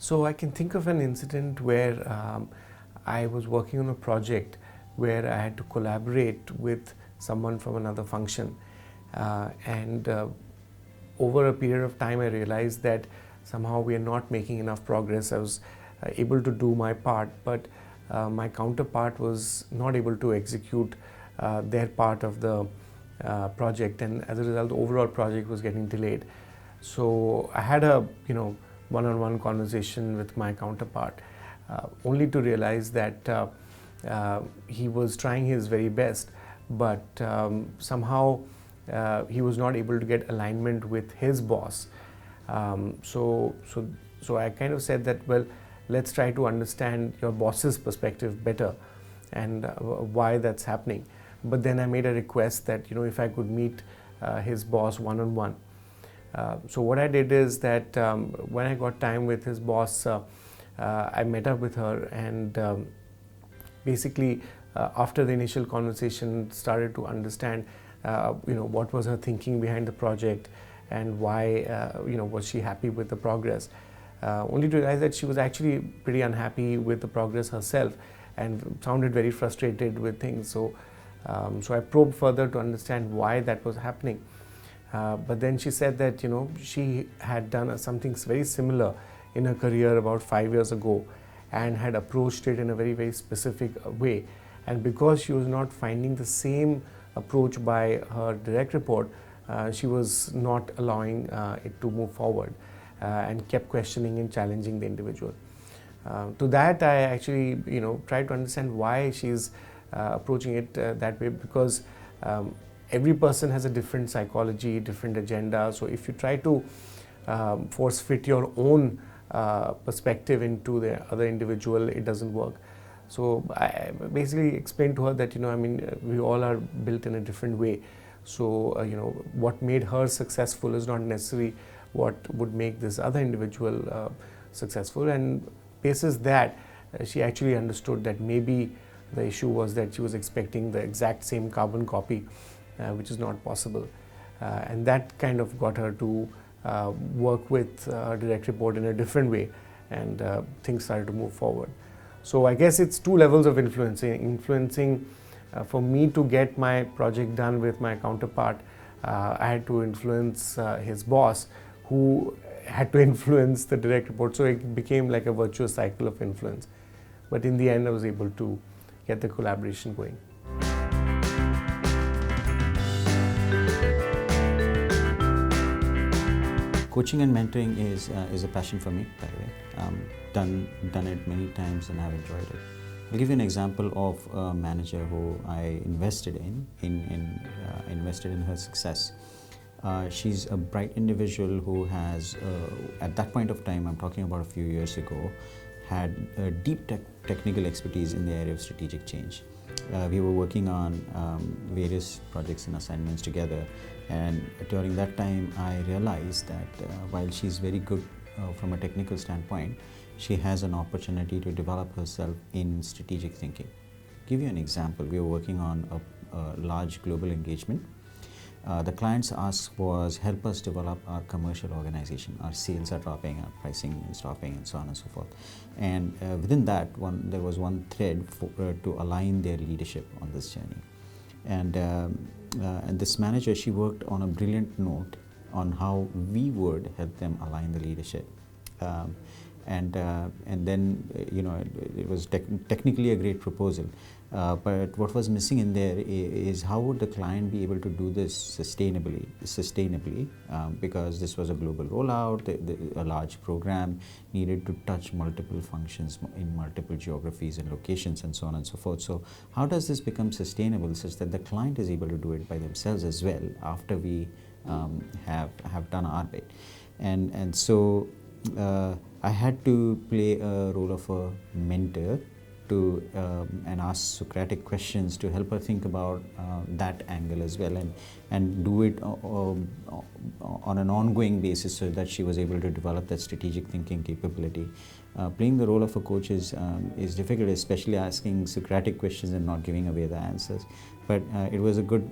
So I can think of an incident where I was working on a project where I had to collaborate with someone from another function, and over a period of time I realized that somehow we are not making enough progress. I was able to do my part, but my counterpart was not able to execute their part of the project, and as a result the overall project was getting delayed. So I had a one-on-one conversation with my counterpart, only to realize that he was trying his very best, but somehow he was not able to get alignment with his boss. So I kind of said that, well, let's try to understand your boss's perspective better and why that's happening. But then I made a request that if I could meet his boss one-on-one. So what I did is that when I got time with his boss, I met up with her, and basically after the initial conversation started to understand what was her thinking behind the project and why was she happy with the progress, only to realize that she was actually pretty unhappy with the progress herself and sounded very frustrated with things. So I probed further to understand why that was happening. But then she said that she had done something very similar in her career about 5 years ago and had approached it in a very, very specific way. And because she was not finding the same approach by her direct report, she was not allowing it to move forward and kept questioning and challenging the individual. To that, I actually tried to understand why she's approaching it that way, because every person has a different psychology, different agenda. So if you try to force fit your own perspective into the other individual, it doesn't work. So I basically explained to her that we all are built in a different way. So what made her successful is not necessarily what would make this other individual successful. And basis that, she actually understood that maybe the issue was that she was expecting the exact same carbon copy, which is not possible. And that kind of got her to work with her direct report in a different way, and things started to move forward. So I guess it's two levels of influencing. For me to get my project done with my counterpart, I had to influence his boss, who had to influence the direct report. So it became like a virtuous cycle of influence. But in the end, I was able to get the collaboration going. Coaching and mentoring is a passion for me, by the way. Done it many times and I've enjoyed it. I'll give you an example of a manager who I invested in her success. She's a bright individual who has, at that point of time, I'm talking about a few years ago, had a deep technical expertise in the area of strategic change. We were working on various projects and assignments together, and during that time I realized that while she's very good from a technical standpoint, she has an opportunity to develop herself in strategic thinking. Give you an example, we were working on a large global engagement. The client's ask was, help us develop our commercial organization. Our sales are dropping, our pricing is dropping, and so on and so forth. And within that, there was one thread to align their leadership on this journey. And this manager, she worked on a brilliant note on how we would help them align the leadership. And then it was technically a great proposal, but what was missing in there is how would the client be able to do this sustainably, because this was a global rollout, a large program needed to touch multiple functions in multiple geographies and locations and so on and so forth. So how does this become sustainable such that the client is able to do it by themselves as well after we have done our bit? And so I had to play a role of a mentor and ask Socratic questions to help her think about that angle as well, and do it on an ongoing basis so that she was able to develop that strategic thinking capability. Playing the role of a coach is difficult, especially asking Socratic questions and not giving away the answers. But it was a good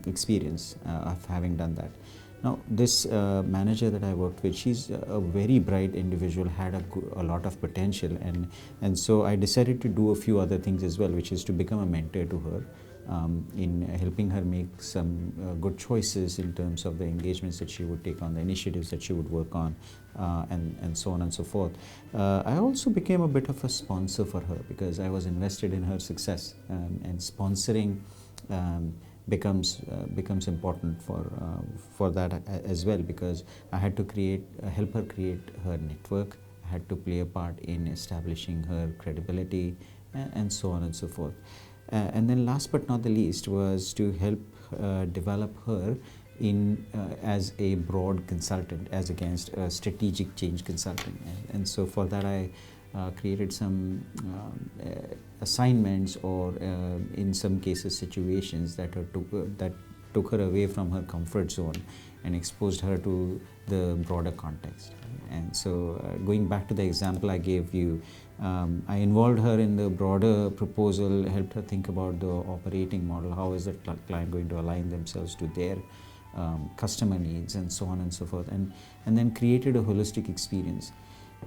experience of having done that. Now, this manager that I worked with, she's a very bright individual, had a lot of potential, and so I decided to do a few other things as well, which is to become a mentor to her, in helping her make some good choices in terms of the engagements that she would take on, the initiatives that she would work on, and so on and so forth. I also became a bit of a sponsor for her because I was invested in her success, and sponsoring becomes important for that as well, because I had to help her create her network. I had to play a part in establishing her credibility, and so on and so forth. And then last but not the least was to help develop her in as a broad consultant as against a strategic change consultant. And so for that I created some assignments, or in some cases situations that took her away from her comfort zone and exposed her to the broader context. And so going back to the example I gave you, I involved her in the broader proposal, helped her think about the operating model, how is the client going to align themselves to their customer needs, and so on and so forth, and then created a holistic experience.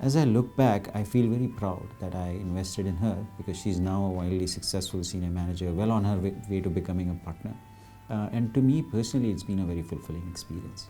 As I look back, I feel very proud that I invested in her, because she's now a wildly successful senior manager, well on her way to becoming a partner. And to me personally, it's been a very fulfilling experience.